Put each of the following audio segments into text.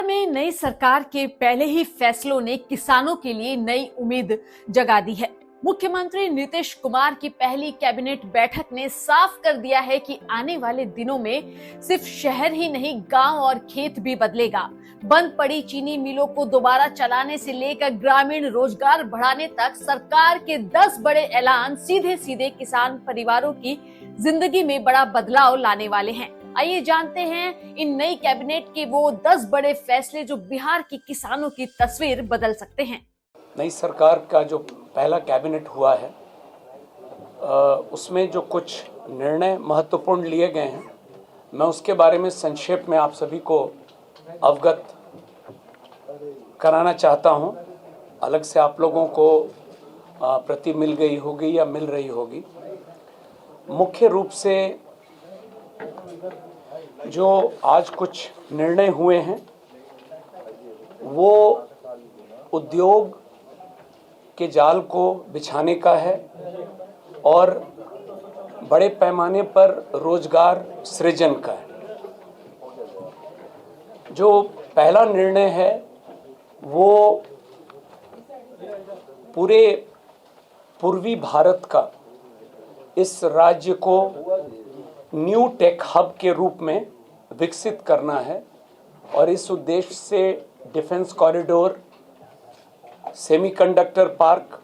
में नई सरकार के पहले ही फैसलों ने किसानों के लिए नई उम्मीद जगा दी है। मुख्यमंत्री नीतीश कुमार की पहली कैबिनेट बैठक ने साफ कर दिया है कि आने वाले दिनों में सिर्फ शहर ही नहीं, गांव और खेत भी बदलेगा। बंद पड़ी चीनी मिलों को दोबारा चलाने से लेकर ग्रामीण रोजगार बढ़ाने तक सरकार के 10 बड़े ऐलान सीधे सीधे किसान परिवारों की जिंदगी में बड़ा बदलाव लाने वाले हैं। आइए जानते हैं इन नई कैबिनेट के वो 10 बड़े फैसले जो बिहार के किसानों की तस्वीर बदल सकते हैं। नई सरकार का जो पहला कैबिनेट हुआ है उसमें जो कुछ निर्णय महत्वपूर्ण लिए गए हैं, मैं उसके बारे में संक्षेप में आप सभी को अवगत कराना चाहता हूं। अलग से आप लोगों को प्रति मिल गई होगी या मिल रही होगी। मुख्य रूप से जो आज कुछ निर्णय हुए हैं वो उद्योग के जाल को बिछाने का है और बड़े पैमाने पर रोजगार सृजन का है। जो पहला निर्णय है वो पूरे पूर्वी भारत का इस राज्य को न्यू टेक हब के रूप में विकसित करना है और इस उद्देश्य से defence corridor, semiconductor park,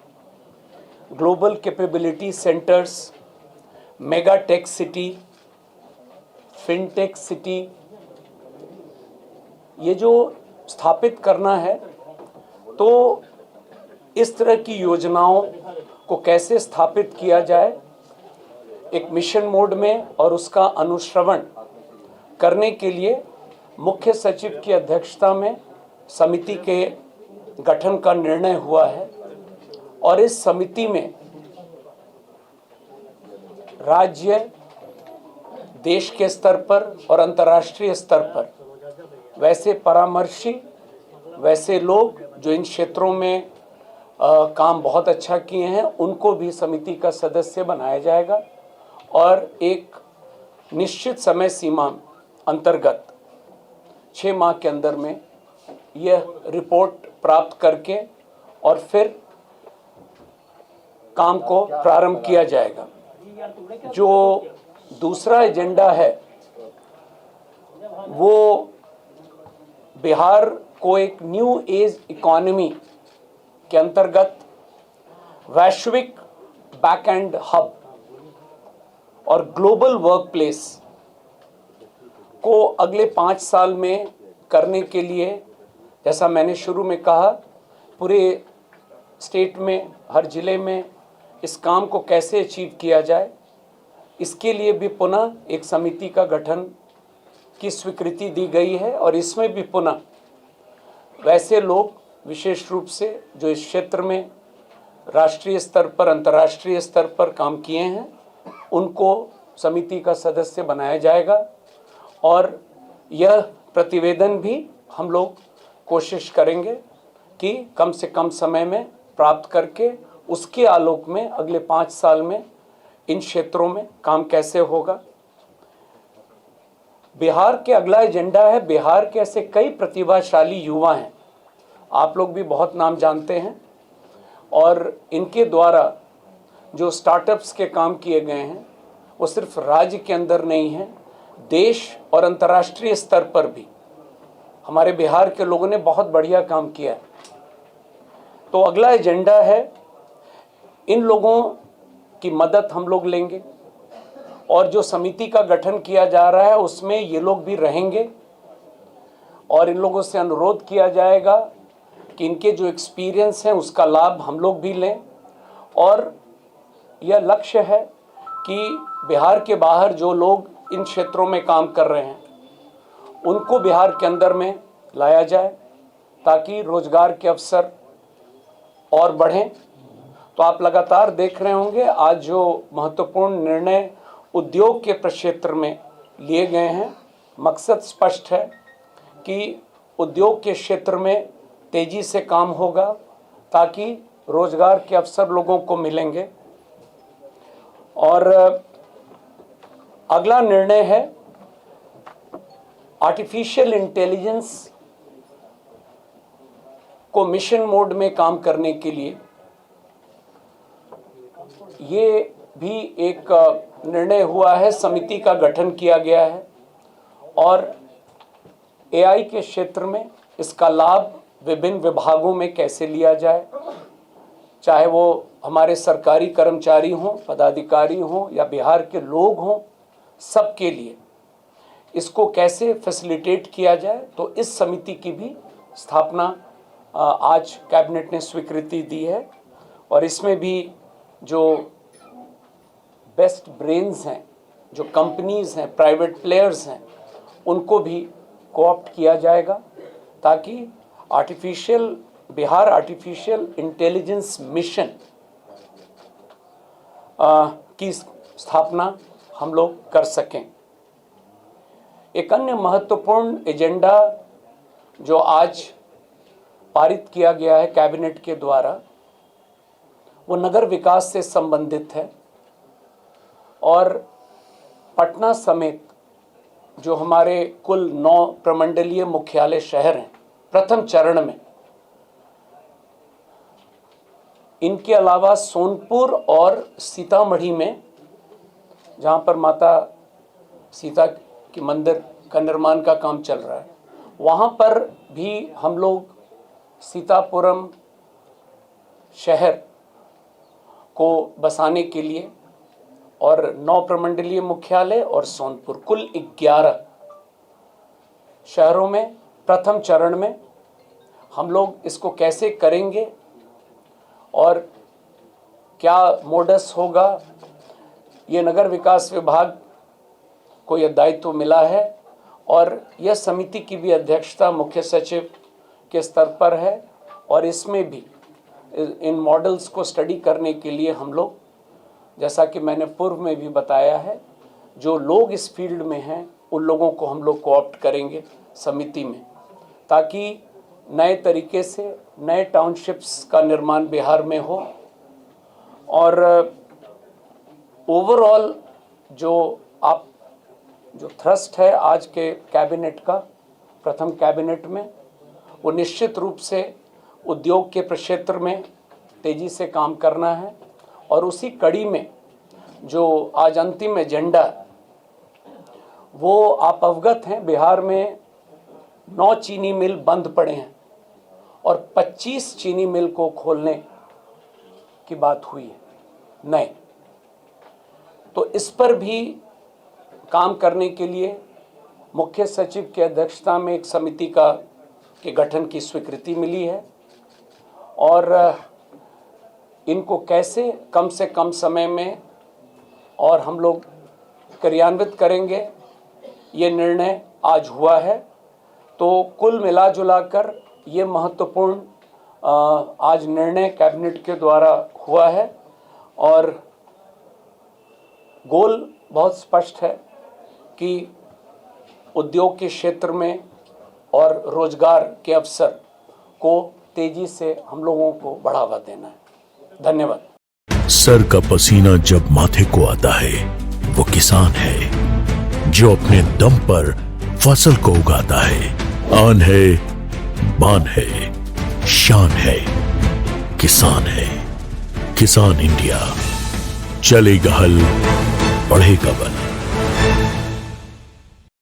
global capability centres, mega tech city, fintech city, ये जो स्थापित करना है, तो इस तरह की योजनाओं को कैसे स्थापित किया जाए एक मिशन मोड में और उसका अनुश्रवण करने के लिए मुख्य सचिव की अध्यक्षता में समिति के गठन का निर्णय हुआ है और इस समिति में राज्य, देश के स्तर पर और अंतर्राष्ट्रीय स्तर पर वैसे परामर्शी, वैसे लोग जो इन क्षेत्रों में काम बहुत अच्छा किए हैं, उनको भी समिति का सदस्य बनाया जाएगा और एक निश्चित समय सीमा अंतर्गत 6 माह के अंदर में यह रिपोर्ट प्राप्त करके और फिर काम को प्रारंभ किया जाएगा। जो दूसरा एजेंडा है वो बिहार को एक न्यू एज इकोनॉमी के अंतर्गत वैश्विक बैक एंड हब और ग्लोबल वर्क प्लेस को अगले 5 साल में करने के लिए, जैसा मैंने शुरू में कहा, पूरे स्टेट में, हर जिले में इस काम को कैसे अचीव किया जाए, इसके लिए भी पुनः एक समिति का गठन की स्वीकृति दी गई है और इसमें भी पुनः वैसे लोग विशेष रूप से जो इस क्षेत्र में राष्ट्रीय स्तर पर, अंतर्राष्ट्रीय स्तर पर काम किए हैं, उनको समिति का सदस्य बनाया जाएगा और यह प्रतिवेदन भी हम लोग कोशिश करेंगे कि कम से कम समय में प्राप्त करके उसके आलोक में अगले 5 साल में इन क्षेत्रों में काम कैसे होगा। बिहार के अगला एजेंडा है, बिहार के ऐसे कई प्रतिभाशाली युवा हैं, आप लोग भी बहुत नाम जानते हैं, और इनके द्वारा जो स्टार्टअप्स के काम किए गए हैं वो सिर्फ राज्य के अंदर नहीं है, देश और अंतर्राष्ट्रीय स्तर पर भी हमारे बिहार के लोगों ने बहुत बढ़िया काम किया है। तो अगला एजेंडा है, इन लोगों की मदद हम लोग लेंगे और जो समिति का गठन किया जा रहा है उसमें ये लोग भी रहेंगे और इन लोगों से अनुरोध किया जाएगा कि इनके जो एक्सपीरियंस हैं उसका लाभ हम लोग भी लें और यह लक्ष्य है कि बिहार के बाहर जो लोग इन क्षेत्रों में काम कर रहे हैं उनको बिहार के अंदर में लाया जाए ताकि रोजगार के अवसर और बढ़ें। तो आप लगातार देख रहे होंगे आज जो महत्वपूर्ण निर्णय उद्योग के प्रक्षेत्र में लिए गए हैं, मकसद स्पष्ट है कि उद्योग के क्षेत्र में तेजी से काम होगा ताकि रोजगार के अवसर लोगों को मिलेंगे। और अगला निर्णय है आर्टिफिशियल इंटेलिजेंस को मिशन मोड में काम करने के लिए ये भी एक निर्णय हुआ है, समिति का गठन किया गया है और एआई के क्षेत्र में इसका लाभ विभिन्न विभागों में कैसे लिया जाए, चाहे वो हमारे सरकारी कर्मचारी हों, पदाधिकारी हों या बिहार के लोग हों, सबके लिए इसको कैसे फैसिलिटेट किया जाए। तो इस समिति की भी स्थापना आज कैबिनेट ने स्वीकृति दी है और इसमें भी जो बेस्ट ब्रेन्स हैं, जो कंपनीज हैं, प्राइवेट प्लेयर्स हैं, उनको भी कोऑप्ट किया जाएगा ताकि बिहार आर्टिफिशियल इंटेलिजेंस मिशन की स्थापना हम लोग कर सकें। एक अन्य महत्वपूर्ण एजेंडा जो आज पारित किया गया है कैबिनेट के द्वारा, वो नगर विकास से संबंधित है और पटना समेत जो हमारे कुल 9 प्रमंडलीय मुख्यालय शहर हैं, प्रथम चरण में इनके अलावा सोनपुर और सीतामढ़ी में, जहाँ पर माता सीता की मंदिर का निर्माण का काम चल रहा है, वहाँ पर भी हम लोग सीतापुरम शहर को बसाने के लिए और 9 प्रमंडलीय मुख्यालय और सोनपुर, कुल 11 शहरों में प्रथम चरण में हम लोग इसको कैसे करेंगे और क्या मोडस होगा, ये नगर विकास विभाग को यह दायित्व मिला है और यह समिति की भी अध्यक्षता मुख्य सचिव के स्तर पर है और इसमें भी इन मॉडल्स को स्टडी करने के लिए हम लोग, जैसा कि मैंने पूर्व में भी बताया है, जो लोग इस फील्ड में हैं उन लोगों को हम लोग कोऑप्ट करेंगे समिति में, ताकि नए तरीके से नए टाउनशिप्स का निर्माण बिहार में हो और ओवरऑल जो थ्रस्ट है आज के कैबिनेट का, प्रथम कैबिनेट में, वो निश्चित रूप से उद्योग के क्षेत्र में तेजी से काम करना है और उसी कड़ी में जो आज अंतिम एजेंडा, वो आप अवगत हैं, बिहार में 9 चीनी मिल बंद पड़े हैं और 25 चीनी मिल को खोलने की बात हुई है नए। तो इस पर भी काम करने के लिए मुख्य सचिव की अध्यक्षता में एक समिति के गठन की स्वीकृति मिली है और इनको कैसे कम से कम समय में और हम लोग क्रियान्वित करेंगे, ये निर्णय आज हुआ है। तो कुल मिला जुला कर ये महत्वपूर्ण आज निर्णय कैबिनेट के द्वारा हुआ है और गोल बहुत स्पष्ट है कि उद्योग के क्षेत्र में और रोजगार के अवसर को तेजी से हम लोगों को बढ़ावा देना है। धन्यवाद। सर का पसीना जब माथे को आता है वो किसान है जो अपने दम पर फसल को उगाता है। आन है, बान है, शान है, किसान है। किसान इंडिया, चलेगा हल, बढ़ेगा बल।